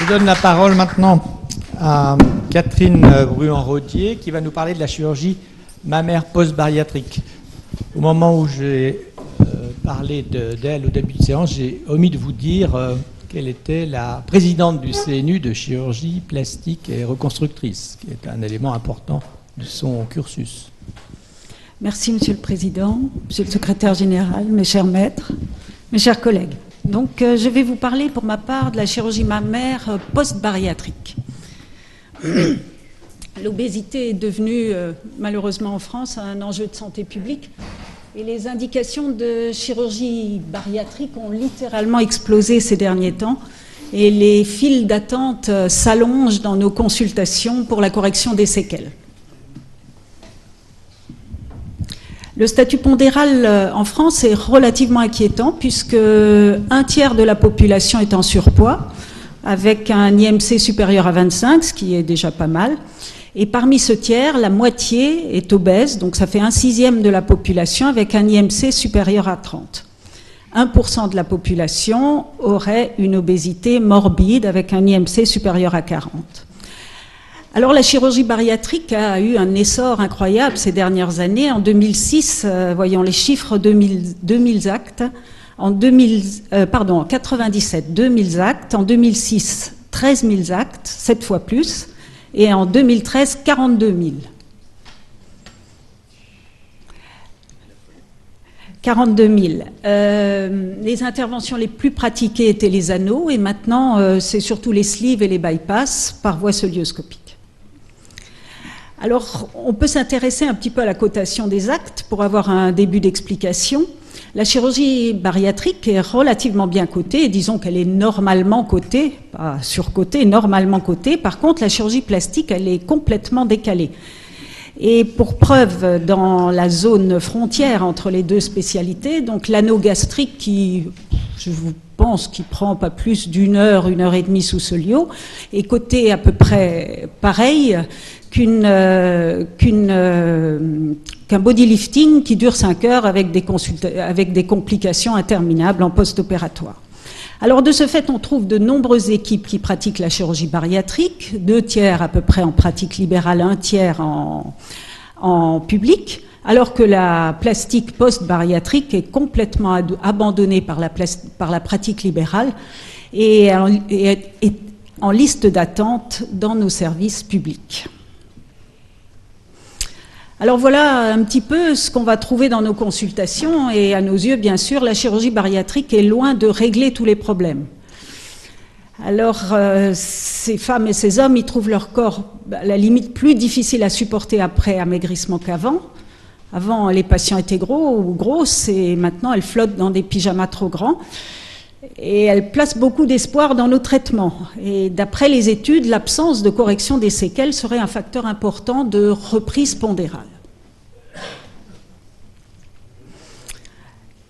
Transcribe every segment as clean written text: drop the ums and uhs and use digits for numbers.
Je donne la parole maintenant à Catherine Bruand-Rodier qui va nous parler de la chirurgie mammaire post-bariatrique. Au moment où j'ai parlé d'elle au début de séance, j'ai omis de vous dire qu'elle était la présidente du CNU de chirurgie plastique et reconstructrice, qui est un élément important de son cursus. Merci Monsieur le Président, Monsieur le Secrétaire Général, mes chers maîtres, mes chers collègues. Donc je vais vous parler pour ma part de la chirurgie mammaire post-bariatrique. L'obésité est devenue malheureusement en France un enjeu de santé publique et les indications de chirurgie bariatrique ont littéralement explosé ces derniers temps et les files d'attente s'allongent dans nos consultations pour la correction des séquelles. Le statut pondéral en France est relativement inquiétant puisque un tiers de la population est en surpoids avec un IMC supérieur à 25, ce qui est déjà pas mal. Et parmi ce tiers, la moitié est obèse, donc ça fait 1/6 de la population avec un IMC supérieur à 30. 1% de la population aurait une obésité morbide avec un IMC supérieur à 40. Alors la chirurgie bariatrique a eu un essor incroyable ces dernières années. En 2006, voyons les chiffres, 2000 actes. En 97, 2000 actes. En 2006, 13 000 actes, 7 fois plus. Et en 2013, 42 000. 42 000. Les interventions les plus pratiquées étaient les anneaux et maintenant, c'est surtout les sleeves et les bypass par voie scolioskopique. Alors, on peut s'intéresser un petit peu à la cotation des actes pour avoir un début d'explication. La chirurgie bariatrique est relativement bien cotée, et disons qu'elle est normalement cotée, pas surcotée, normalement cotée. Par contre, la chirurgie plastique, elle est complètement décalée. Et pour preuve, dans la zone frontière entre les deux spécialités, donc l'anneau gastrique qui, je vous pense, qui prend pas plus d'1 heure, 1 heure et demie sous Solio, est coté à peu près pareil qu'un bodylifting qui dure 5 heures avec des complications interminables en post-opératoire. Alors de ce fait, on trouve de nombreuses équipes qui pratiquent la chirurgie bariatrique, 2 tiers à peu près en pratique libérale, 1 tiers en public, alors que la plastique post-bariatrique est complètement abandonnée par la pratique libérale et est en liste d'attente dans nos services publics. Alors voilà un petit peu ce qu'on va trouver dans nos consultations et à nos yeux, bien sûr, la chirurgie bariatrique est loin de régler tous les problèmes. Alors ces femmes et ces hommes, ils trouvent leur corps à la limite plus difficile à supporter après amaigrissement qu'avant. Avant, les patients étaient gros ou grosses et maintenant, elles flottent dans des pyjamas trop grands. Et elles placent beaucoup d'espoir dans nos traitements. Et d'après les études, l'absence de correction des séquelles serait un facteur important de reprise pondérale.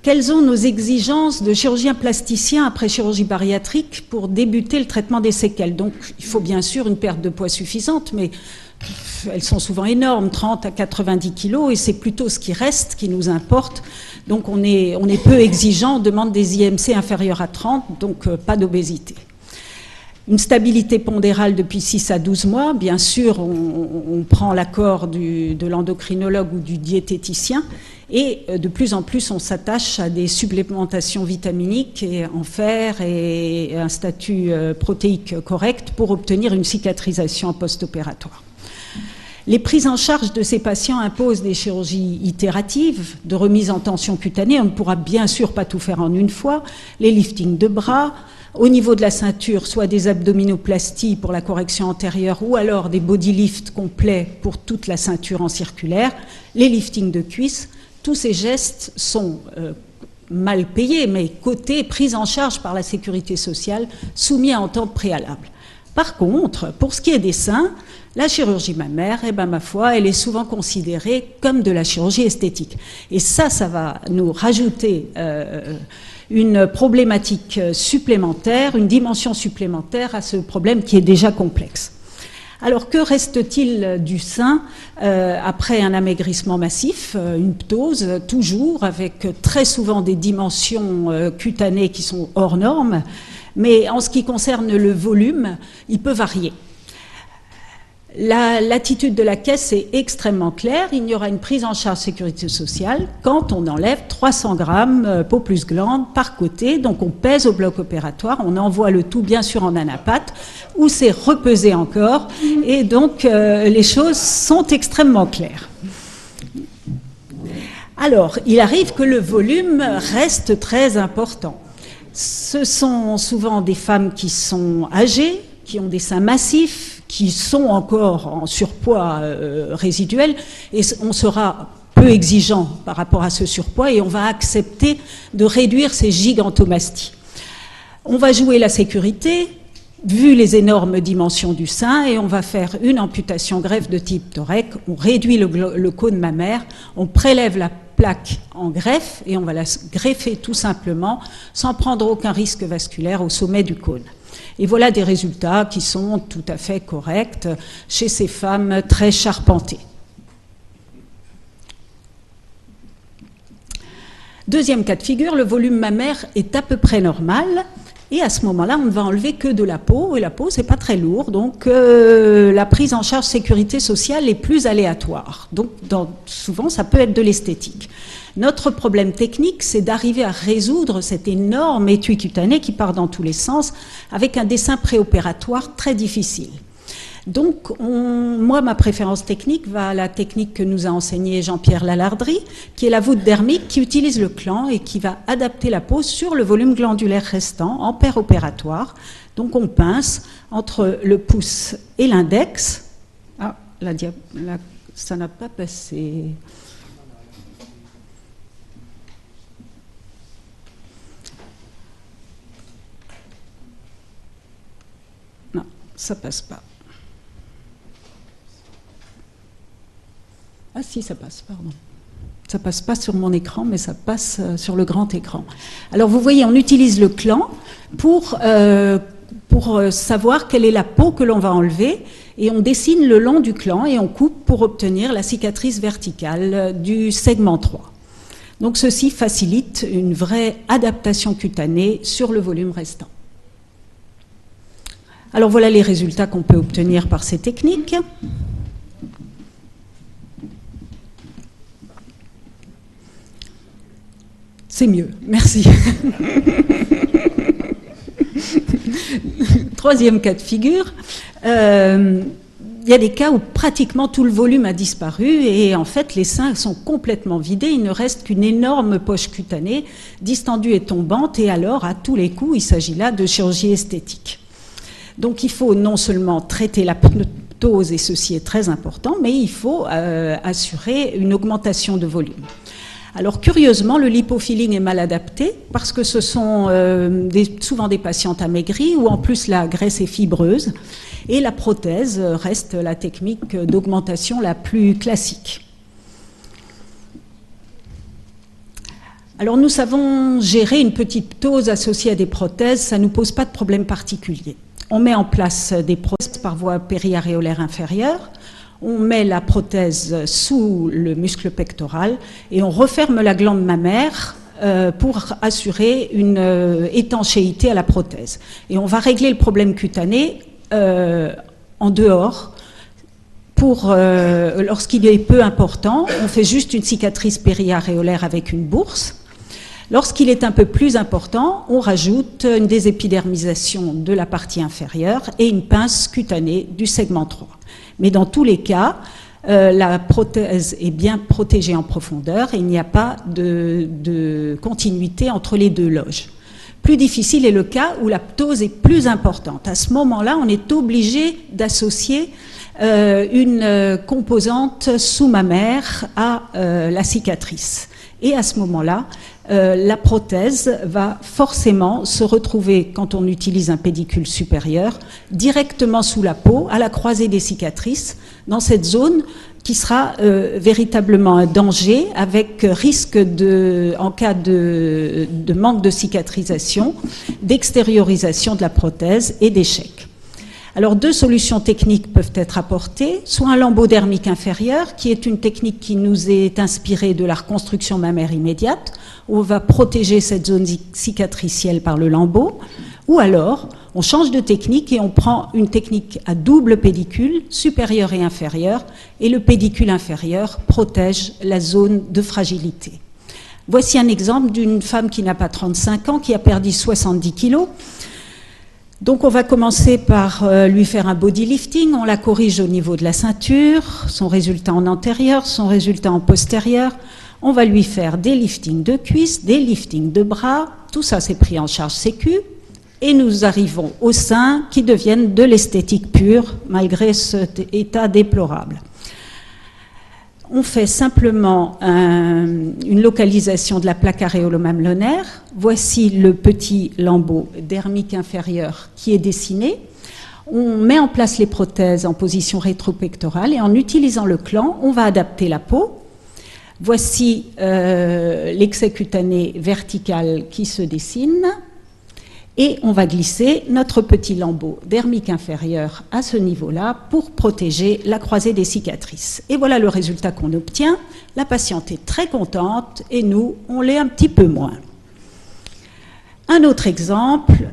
Quelles sont nos exigences de chirurgien plasticien après chirurgie bariatrique pour débuter le traitement des séquelles? Donc, il faut bien sûr une perte de poids suffisante, mais elles sont souvent énormes, 30 à 90 kilos, et c'est plutôt ce qui reste qui nous importe. Donc on est peu exigeant, on demande des IMC inférieurs à 30, donc pas d'obésité. Une stabilité pondérale depuis 6 à 12 mois, bien sûr on prend l'accord de l'endocrinologue ou du diététicien, et de plus en plus on s'attache à des supplémentations vitaminiques et en fer et un statut protéique correct pour obtenir une cicatrisation post-opératoire. Les prises en charge de ces patients imposent des chirurgies itératives, de remise en tension cutanée. On ne pourra bien sûr pas tout faire en une fois. Les liftings de bras, au niveau de la ceinture, soit des abdominoplasties pour la correction antérieure ou alors des body lifts complets pour toute la ceinture en circulaire, les liftings de cuisses. Tous ces gestes sont mal payés, mais cotés, pris en charge par la sécurité sociale, soumis à entente préalable. Par contre, pour ce qui est des seins, la chirurgie mammaire, eh ben, ma foi, elle est souvent considérée comme de la chirurgie esthétique. Et ça va nous rajouter une problématique supplémentaire, une dimension supplémentaire à ce problème qui est déjà complexe. Alors, que reste-t-il du sein après un amaigrissement massif, une ptose, toujours, avec très souvent des dimensions cutanées qui sont hors normes, Mais en ce qui concerne le volume, il peut varier. L'attitude de la caisse est extrêmement claire. Il y aura une prise en charge sécurité sociale quand on enlève 300 grammes peau plus glande par côté. Donc on pèse au bloc opératoire, on envoie le tout bien sûr en anapathe où c'est repesé encore. Et donc les choses sont extrêmement claires. Alors, il arrive que le volume reste très important. Ce sont souvent des femmes qui sont âgées, qui ont des seins massifs, qui sont encore en surpoids résiduel, et on sera peu exigeant par rapport à ce surpoids, et on va accepter de réduire ces gigantomasties. On va jouer la sécurité, vu les énormes dimensions du sein, et on va faire une amputation greffe de type Torek. On réduit le cône mammaire, on prélève la plaque en greffe, et on va la greffer tout simplement, sans prendre aucun risque vasculaire au sommet du cône. Et voilà des résultats qui sont tout à fait corrects chez ces femmes très charpentées. Deuxième cas de figure, le volume mammaire est à peu près normal. Et à ce moment-là, on ne va enlever que de la peau, et la peau, c'est pas très lourd, donc la prise en charge sécurité sociale est plus aléatoire. Donc souvent, ça peut être de l'esthétique. Notre problème technique, c'est d'arriver à résoudre cet énorme étui cutané qui part dans tous les sens, avec un dessin préopératoire très difficile. Donc, moi, ma préférence technique va à la technique que nous a enseignée Jean-Pierre Lalardrie, qui est la voûte dermique, qui utilise le clan et qui va adapter la peau sur le volume glandulaire restant en paire opératoire. Donc, on pince entre le pouce et l'index. Ah, ça n'a pas passé. Non, ça passe pas. Ah si, ça passe, pardon. Ça passe pas sur mon écran, mais ça passe sur le grand écran. Alors vous voyez, on utilise le clan pour savoir quelle est la peau que l'on va enlever, et on dessine le long du clan et on coupe pour obtenir la cicatrice verticale du segment 3. Donc ceci facilite une vraie adaptation cutanée sur le volume restant. Alors voilà les résultats qu'on peut obtenir par ces techniques. C'est mieux, merci. Troisième cas de figure, il y a des cas où pratiquement tout le volume a disparu et en fait les seins sont complètement vidés, il ne reste qu'une énorme poche cutanée, distendue et tombante, et alors à tous les coups il s'agit là de chirurgie esthétique. Donc il faut non seulement traiter la pneumose, et ceci est très important, mais il faut assurer une augmentation de volume. Alors curieusement, le lipofilling est mal adapté parce que ce sont souvent des patientes amaigries où en plus la graisse est fibreuse, et la prothèse reste la technique d'augmentation la plus classique. Alors nous savons gérer une petite ptose associée à des prothèses, ça ne nous pose pas de problème particulier. On met en place des prothèses par voie périaréolaire inférieure, on met la prothèse sous le muscle pectoral et on referme la glande mammaire pour assurer une étanchéité à la prothèse. Et on va régler le problème cutané en dehors. Lorsqu'il est peu important, on fait juste une cicatrice périaréolaire avec une bourse. Lorsqu'il est un peu plus important, on rajoute une désépidermisation de la partie inférieure et une pince cutanée du segment 3. Mais dans tous les cas, la prothèse est bien protégée en profondeur et il n'y a pas de continuité entre les deux loges. Plus difficile est le cas où la ptose est plus importante. À ce moment-là, on est obligé d'associer une composante sous-mammaire à la cicatrice. Et à ce moment-là, la prothèse va forcément se retrouver, quand on utilise un pédicule supérieur, directement sous la peau, à la croisée des cicatrices, dans cette zone qui sera véritablement un danger, avec risque en cas de manque de cicatrisation, d'extériorisation de la prothèse et d'échec. Alors deux solutions techniques peuvent être apportées, soit un lambeau dermique inférieur, qui est une technique qui nous est inspirée de la reconstruction mammaire immédiate, où on va protéger cette zone cicatricielle par le lambeau, Ou alors, on change de technique et on prend une technique à double pédicule, supérieur et inférieur, et le pédicule inférieur protège la zone de fragilité. Voici un exemple d'une femme qui n'a pas 35 ans, qui a perdu 70 kilos. Donc on va commencer par lui faire un body lifting, on la corrige au niveau de la ceinture, son résultat en antérieur, son résultat en postérieur. On va lui faire des liftings de cuisses, des liftings de bras, tout ça c'est pris en charge sécu. Et nous arrivons aux seins qui deviennent de l'esthétique pure, malgré cet état déplorable. On fait simplement une localisation de la plaque aréolo-mamelonnaire. Voici le petit lambeau dermique inférieur qui est dessiné. On met en place les prothèses en position rétropectorale et en utilisant le clan, on va adapter la peau. Voici l'excès cutané vertical qui se dessine. Et on va glisser notre petit lambeau dermique inférieur à ce niveau-là pour protéger la croisée des cicatrices. Et voilà le résultat qu'on obtient. La patiente est très contente et nous, on l'est un petit peu moins. Un autre exemple,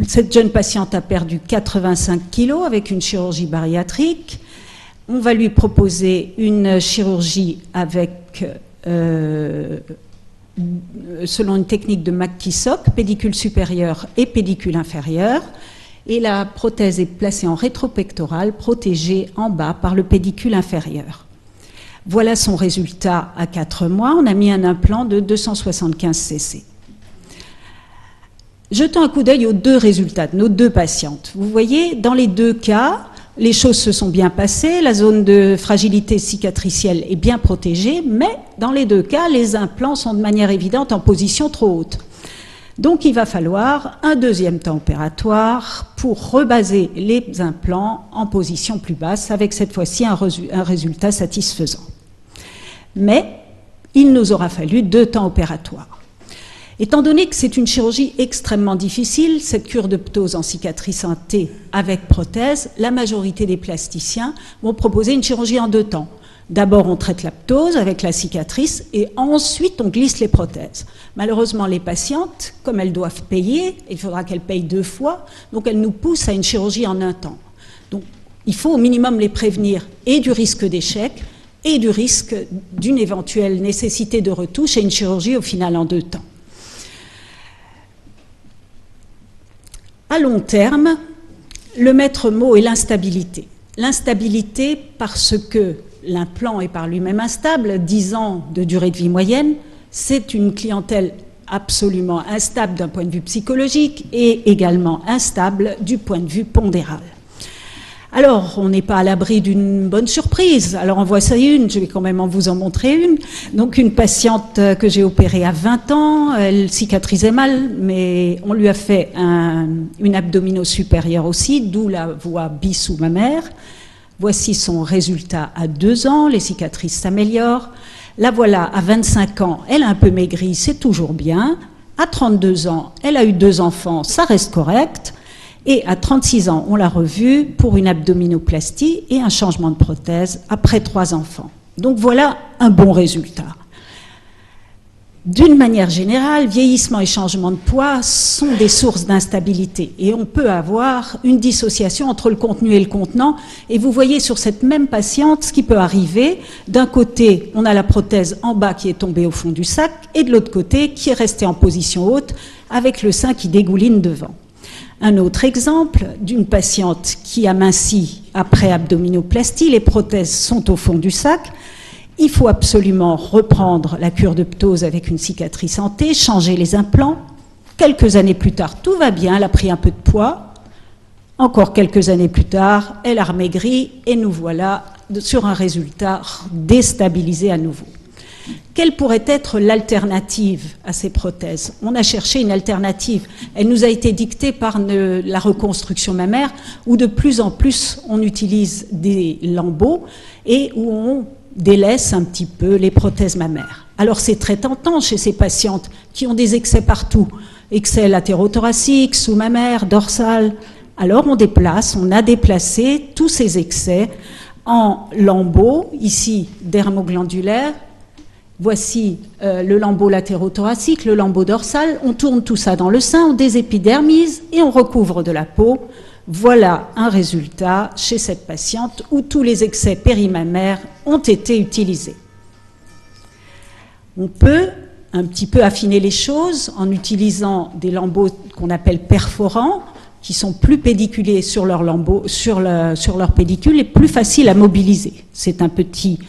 cette jeune patiente a perdu 85 kilos avec une chirurgie bariatrique. On va lui proposer une chirurgie avec... selon une technique de McKissock, pédicule supérieure et pédicule inférieure, et la prothèse est placée en rétropectorale, protégée en bas par le pédicule inférieur. Voilà son résultat à 4 mois. On a mis un implant de 275 cc. Jetons un coup d'œil aux deux résultats de nos deux patientes. Vous voyez, dans les deux cas, les choses se sont bien passées, la zone de fragilité cicatricielle est bien protégée, mais dans les deux cas, les implants sont de manière évidente en position trop haute. Donc il va falloir un deuxième temps opératoire pour rebaser les implants en position plus basse, avec cette fois-ci un résultat satisfaisant. Mais il nous aura fallu 2 temps opératoires. Étant donné que c'est une chirurgie extrêmement difficile, cette cure de ptose en cicatrice en T avec prothèse, la majorité des plasticiens vont proposer une chirurgie en 2 temps. D'abord, on traite la ptose avec la cicatrice et ensuite, on glisse les prothèses. Malheureusement, les patientes, comme elles doivent payer, il faudra qu'elles payent 2 fois, donc elles nous poussent à une chirurgie en 1 temps. Donc, il faut au minimum les prévenir et du risque d'échec et du risque d'une éventuelle nécessité de retouche et une chirurgie au final en 2 temps. À long terme, le maître mot est l'instabilité. L'instabilité parce que l'implant est par lui-même instable, 10 ans de durée de vie moyenne, c'est une clientèle absolument instable d'un point de vue psychologique et également instable du point de vue pondéral. Alors, on n'est pas à l'abri d'une bonne surprise. Alors, en voici une, je vais quand même vous en montrer une. Donc, une patiente que j'ai opérée à 20 ans, elle cicatrisait mal, mais on lui a fait une abdominaux supérieure aussi, d'où la voie bi-sous-mammaire. Voici son résultat à 2 ans, les cicatrices s'améliorent. La voilà à 25 ans, elle a un peu maigri, c'est toujours bien. À 32 ans, elle a eu 2 enfants, ça reste correct. Et à 36 ans, on l'a revue pour une abdominoplastie et un changement de prothèse après 3 enfants. Donc voilà un bon résultat. D'une manière générale, vieillissement et changement de poids sont des sources d'instabilité et on peut avoir une dissociation entre le contenu et le contenant. Et vous voyez sur cette même patiente ce qui peut arriver. D'un côté, on a la prothèse en bas qui est tombée au fond du sac et de l'autre côté qui est restée en position haute avec le sein qui dégouline devant. Un autre exemple d'une patiente qui amincit après abdominoplastie, les prothèses sont au fond du sac. Il faut absolument reprendre la cure de ptose avec une cicatrice en T, changer les implants. Quelques années plus tard, tout va bien, elle a pris un peu de poids. Encore quelques années plus tard, elle a remaigri et nous voilà sur un résultat déstabilisé à nouveau. Quelle pourrait être l'alternative à ces prothèses? On a cherché une alternative. Elle nous a été dictée par la reconstruction mammaire, où de plus en plus on utilise des lambeaux et où on délaisse un petit peu les prothèses mammaires. Alors c'est très tentant chez ces patientes qui ont des excès partout, excès latérothoraciques, sous-mammaires, dorsales. Alors on a déplacé tous ces excès en lambeaux, ici dermoglandulaires, Voici le lambeau latérothoracique, le lambeau dorsal. On tourne tout ça dans le sein, on désépidermise et on recouvre de la peau. Voilà un résultat chez cette patiente où tous les excès périmammaires ont été utilisés. On peut un petit peu affiner les choses en utilisant des lambeaux qu'on appelle perforants, qui sont plus pédiculés sur leur lambeau, sur leur pédicule et plus faciles à mobiliser. C'est un petit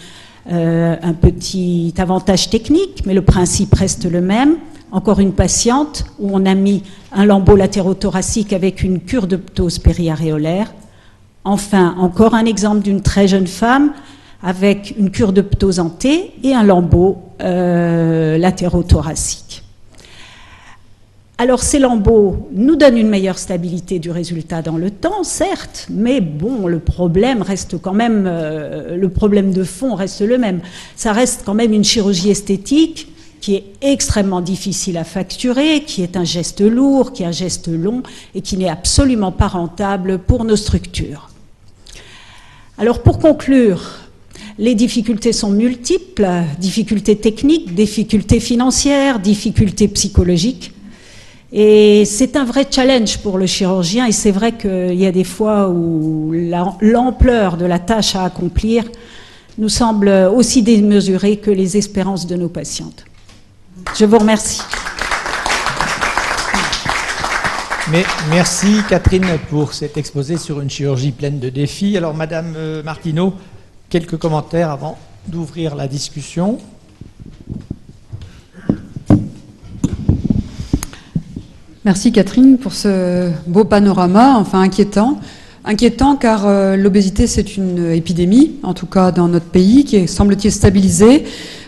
avantage technique, mais le principe reste le même. Encore une patiente où on a mis un lambeau latérothoracique avec une cure de ptose périaréolaire. Enfin, encore un exemple d'une très jeune femme avec une cure de ptose en T et un lambeau latérothoracique. Alors ces lambeaux nous donnent une meilleure stabilité du résultat dans le temps, certes, mais bon, le problème reste quand même, le problème de fond reste le même. Ça reste quand même une chirurgie esthétique qui est extrêmement difficile à facturer, qui est un geste lourd, qui est un geste long et qui n'est absolument pas rentable pour nos structures. Alors pour conclure, les difficultés sont multiples, difficultés techniques, difficultés financières, difficultés psychologiques. Et c'est un vrai challenge pour le chirurgien et c'est vrai qu'il y a des fois où l'ampleur de la tâche à accomplir nous semble aussi démesurée que les espérances de nos patientes. Je vous remercie. Merci Catherine pour cet exposé sur une chirurgie pleine de défis. Alors Madame Martineau, quelques commentaires avant d'ouvrir la discussion. Merci Catherine pour ce beau panorama, enfin inquiétant. Inquiétant car l'obésité c'est une épidémie, en tout cas dans notre pays, qui est semble-t-il stabilisée,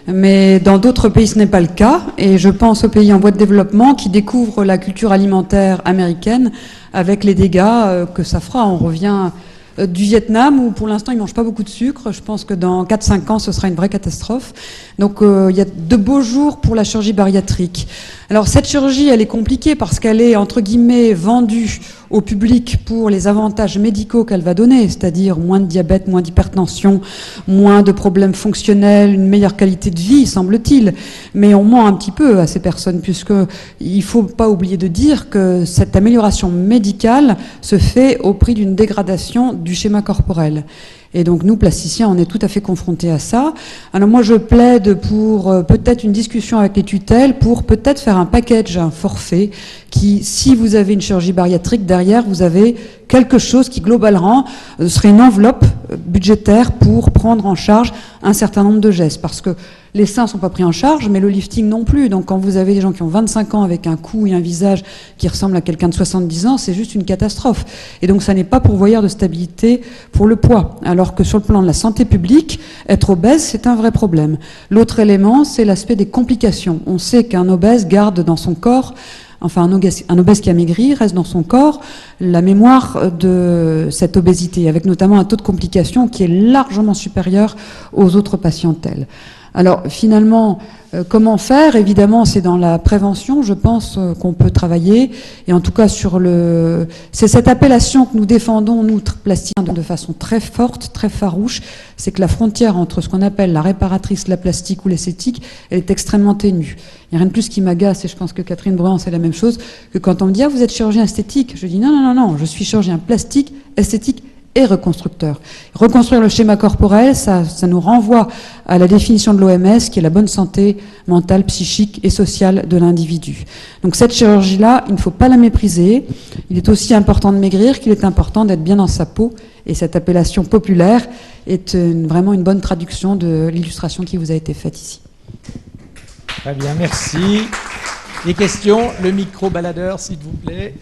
mais dans d'autres pays ce n'est pas le cas. Et je pense aux pays en voie de développement qui découvrent la culture alimentaire américaine avec les dégâts que ça fera. On revient du Vietnam où pour l'instant ils ne mangent pas beaucoup de sucre. Je pense que dans 4-5 ans ce sera une vraie catastrophe. Donc il y a de beaux jours pour la chirurgie bariatrique. Alors cette chirurgie elle est compliquée parce qu'elle est entre guillemets vendue au public pour les avantages médicaux qu'elle va donner, c'est-à-dire moins de diabète, moins d'hypertension, moins de problèmes fonctionnels, une meilleure qualité de vie, semble-t-il. Mais on ment un petit peu à ces personnes, puisqu'il ne faut pas oublier de dire que cette amélioration médicale se fait au prix d'une dégradation du schéma corporel. Et donc nous, plasticiens, on est tout à fait confrontés à ça. Alors moi, je plaide pour peut-être une discussion avec les tutelles, pour peut-être faire un package, un forfait, qui, si vous avez une chirurgie bariatrique, derrière, vous avez quelque chose qui, globalement, serait une enveloppe budgétaire pour prendre en charge un certain nombre de gestes. Parce que les seins ne sont pas pris en charge, mais le lifting non plus. Donc quand vous avez des gens qui ont 25 ans avec un cou et un visage qui ressemblent à quelqu'un de 70 ans, c'est juste une catastrophe. Et donc ça n'est pas pourvoyeur de stabilité pour le poids. Alors que sur le plan de la santé publique, être obèse, c'est un vrai problème. L'autre élément, c'est l'aspect des complications. On sait qu'un obèse garde dans son corps, enfin un obèse qui a maigri reste dans son corps la mémoire de cette obésité, avec notamment un taux de complications qui est largement supérieur aux autres patientèles. Alors finalement, comment faire? Évidemment, c'est dans la prévention, je pense, qu'on peut travailler. Et en tout cas, c'est cette appellation que nous défendons, nous, plasticiens, de façon très forte, très farouche. C'est que la frontière entre ce qu'on appelle la réparatrice, la plastique ou l'esthétique, elle est extrêmement ténue. Il n'y a rien de plus qui m'agace, et je pense que Catherine Bruand, c'est la même chose, que quand on me dit « Ah, vous êtes chirurgien esthétique », je dis « Non, je suis chirurgien plastique, esthétique et reconstructeur ». Reconstruire le schéma corporel, ça nous renvoie à la définition de l'OMS, qui est la bonne santé mentale, psychique et sociale de l'individu. Donc cette chirurgie-là, il ne faut pas la mépriser. Il est aussi important de maigrir qu'il est important d'être bien dans sa peau. Et cette appellation populaire est vraiment une bonne traduction de l'illustration qui vous a été faite ici. Très bien, merci. Des questions? Le micro baladeur, s'il vous plaît.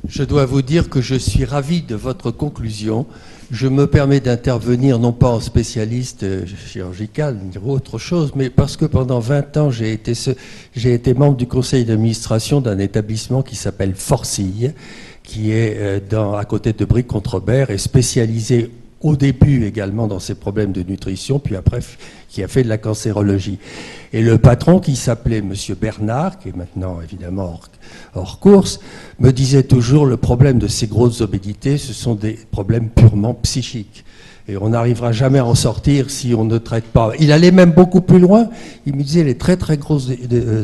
Je dois vous dire que je suis ravi de votre conclusion. Je me permets d'intervenir non pas en spécialiste chirurgical ni autre chose, mais parce que pendant 20 ans, j'ai été membre du conseil d'administration d'un établissement qui s'appelle Forcille, qui est à côté de Bric-Contrebert et spécialisé au début également dans ses problèmes de nutrition, puis après qui a fait de la cancérologie. Et le patron, qui s'appelait Monsieur Bernard, qui est maintenant évidemment hors course, me disait toujours le problème de ces grosses obésités, ce sont des problèmes purement psychiques. Et on n'arrivera jamais à en sortir si on ne traite pas. Il allait même beaucoup plus loin. Il me disait les très très grosses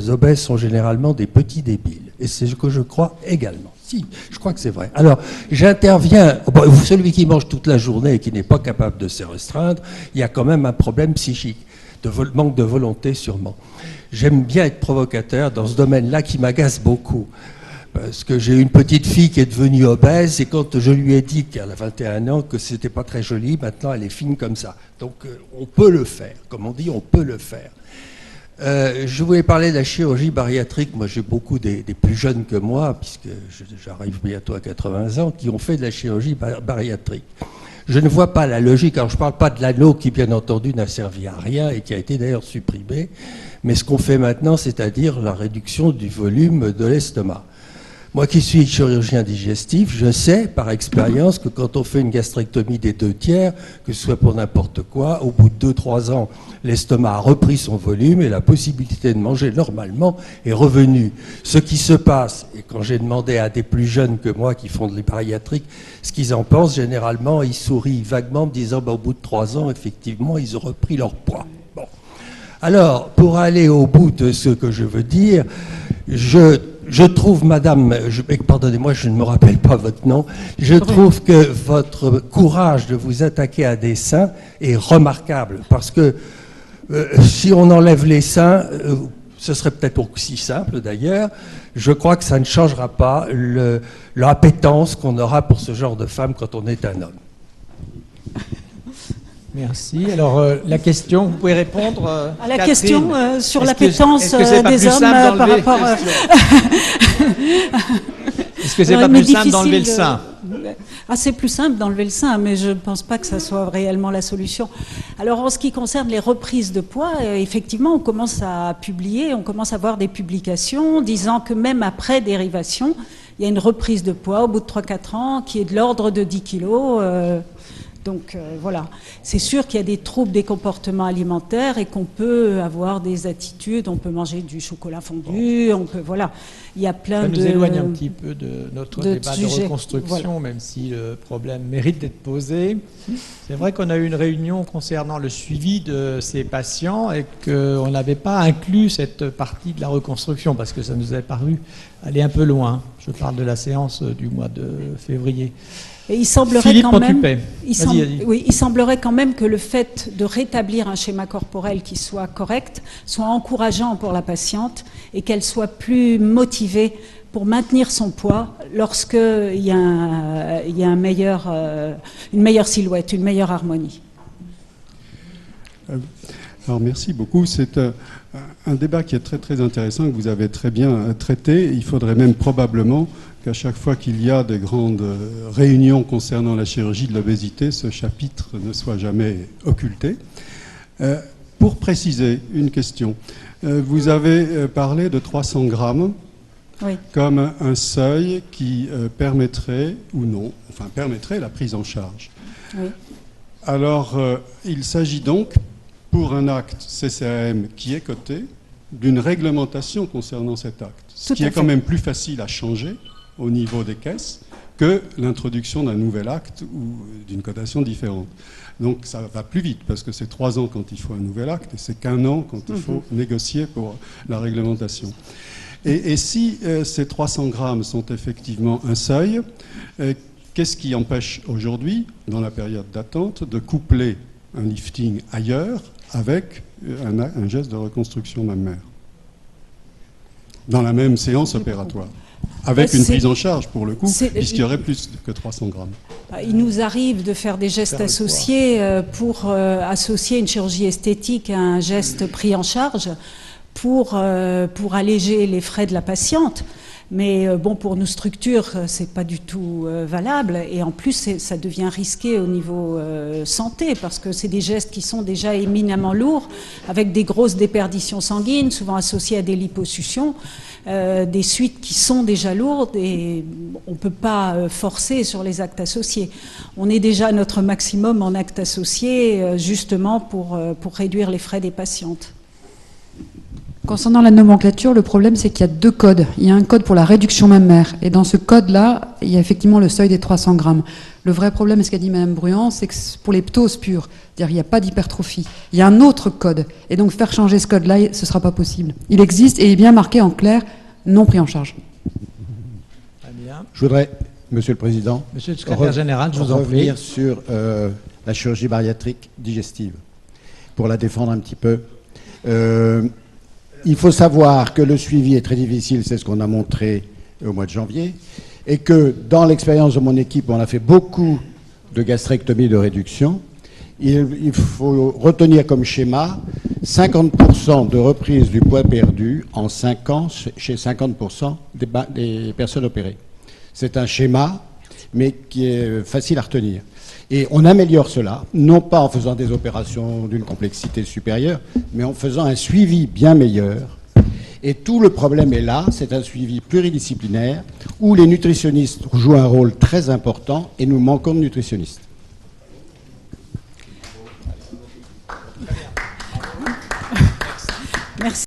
obèses sont généralement des petits débiles. Et c'est ce que je crois également. Si, je crois que c'est vrai. Alors, j'interviens. Bon, celui qui mange toute la journée et qui n'est pas capable de se restreindre, il y a quand même un problème psychique, de manque de volonté sûrement. J'aime bien être provocateur dans ce domaine-là qui m'agace beaucoup. Parce que j'ai une petite fille qui est devenue obèse et quand je lui ai dit qu'elle a 21 ans que c'était pas très joli, maintenant elle est fine comme ça. Donc on peut le faire, comme on dit, on peut le faire. Je voulais parler de la chirurgie bariatrique. Moi j'ai beaucoup des plus jeunes que moi, puisque j'arrive bientôt à 80 ans, qui ont fait de la chirurgie bariatrique. Je ne vois pas la logique. Alors je ne parle pas de l'anneau qui bien entendu n'a servi à rien et qui a été d'ailleurs supprimé, mais ce qu'on fait maintenant, c'est-à-dire la réduction du volume de l'estomac. Moi qui suis chirurgien digestif, je sais par expérience que quand on fait une gastrectomie des 2/3, que ce soit pour n'importe quoi, au bout de 2-3 ans, l'estomac a repris son volume et la possibilité de manger normalement est revenue. Ce qui se passe, et quand j'ai demandé à des plus jeunes que moi qui font de la bariatrique ce qu'ils en pensent, généralement ils sourient vaguement en me disant au bout de 3 ans, effectivement, ils ont repris leur poids. Bon. Alors, pour aller au bout de ce que je veux dire, je trouve, madame, pardonnez-moi, je ne me rappelle pas votre nom, je trouve que votre courage de vous attaquer à des seins est remarquable, parce que si on enlève les seins, ce serait peut-être aussi simple d'ailleurs, je crois que ça ne changera pas l'appétence qu'on aura pour ce genre de femme quand on est un homme. Merci. Alors, la question, vous pouvez répondre à la Catherine, question sur l'appétence des hommes par rapport... Est-ce que c'est pas plus simple d'enlever le sein? C'est plus simple d'enlever le sein, mais je ne pense pas que ça soit réellement la solution. Alors, en ce qui concerne les reprises de poids, effectivement, on commence à publier, on commence à voir des publications disant que même après dérivation, il y a une reprise de poids au bout de 3-4 ans qui est de l'ordre de 10 kilos. Donc voilà, c'est sûr qu'il y a des troubles des comportements alimentaires et qu'on peut avoir des attitudes, on peut manger du chocolat fondu, on peut, voilà, il y a plein de... Ça nous éloigne un petit peu de notre débat de reconstruction, voilà. Même si le problème mérite d'être posé. C'est vrai qu'on a eu une réunion concernant le suivi de ces patients et qu'on n'avait pas inclus cette partie de la reconstruction parce que ça nous est paru aller un peu loin. Je parle de la séance du mois de février. Et il semblerait Philippe quand même, vas-y. Oui, il semblerait quand même que le fait de rétablir un schéma corporel qui soit correct soit encourageant pour la patiente et qu'elle soit plus motivée pour maintenir son poids lorsqu'il y a, une meilleure silhouette, une meilleure harmonie. Alors merci beaucoup. C'est un débat qui est très très intéressant, que vous avez très bien traité. Il faudrait même probablement qu'à chaque fois qu'il y a des grandes réunions concernant la chirurgie de l'obésité, ce chapitre ne soit jamais occulté. Pour préciser une question, vous avez parlé de 300 grammes oui. comme un seuil qui permettrait ou non, enfin permettrait la prise en charge. Oui. Alors, il s'agit donc, pour un acte CCAM qui est coté, d'une réglementation concernant cet acte, ce qui est quand même plus facile à changer au niveau des caisses que l'introduction d'un nouvel acte ou d'une cotation différente. Donc ça va plus vite parce que c'est 3 ans quand il faut un nouvel acte et c'est qu'1 an quand il faut négocier pour la réglementation. Et si ces 300 grammes sont effectivement un seuil, qu'est-ce qui empêche aujourd'hui, dans la période d'attente, de coupler un lifting ailleurs avec un geste de reconstruction mammaire dans la même séance opératoire, avec une prise en charge pour le coup, puisqu'il y aurait plus que 300 grammes. Il nous arrive de faire des gestes associés pour associer une chirurgie esthétique à un geste pris en charge. pour alléger les frais de la patiente. Mais bon, pour nos structures, c'est pas du tout valable. Et en plus, ça devient risqué au niveau santé, parce que c'est des gestes qui sont déjà éminemment lourds, avec des grosses déperditions sanguines, souvent associées à des liposuctions, des suites qui sont déjà lourdes, et on peut pas forcer sur les actes associés. On est déjà à notre maximum en actes associés, justement pour réduire les frais des patientes. Concernant la nomenclature, le problème, c'est qu'il y a 2 codes. Il y a un code pour la réduction mammaire. Et dans ce code-là, il y a effectivement le seuil des 300 grammes. Le vrai problème, ce qu'a dit Mme Bruand, c'est que pour les ptoses pures, c'est-à-dire il n'y a pas d'hypertrophie. Il y a un autre code. Et donc faire changer ce code-là, ce ne sera pas possible. Il existe et il est bien marqué en clair, non pris en charge. Très bien. Je voudrais, Monsieur le Président, Monsieur le secrétaire général, je vous en prie. revenir sur la chirurgie bariatrique digestive, pour la défendre un petit peu. Il faut savoir que le suivi est très difficile, c'est ce qu'on a montré au mois de janvier, et que dans l'expérience de mon équipe, on a fait beaucoup de gastrectomie de réduction. Il faut retenir comme schéma 50% de reprise du poids perdu en 5 ans chez 50% des personnes opérées. C'est un schéma, mais qui est facile à retenir. Et on améliore cela, non pas en faisant des opérations d'une complexité supérieure, mais en faisant un suivi bien meilleur. Et tout le problème est là, c'est un suivi pluridisciplinaire où les nutritionnistes jouent un rôle très important et nous manquons de nutritionnistes.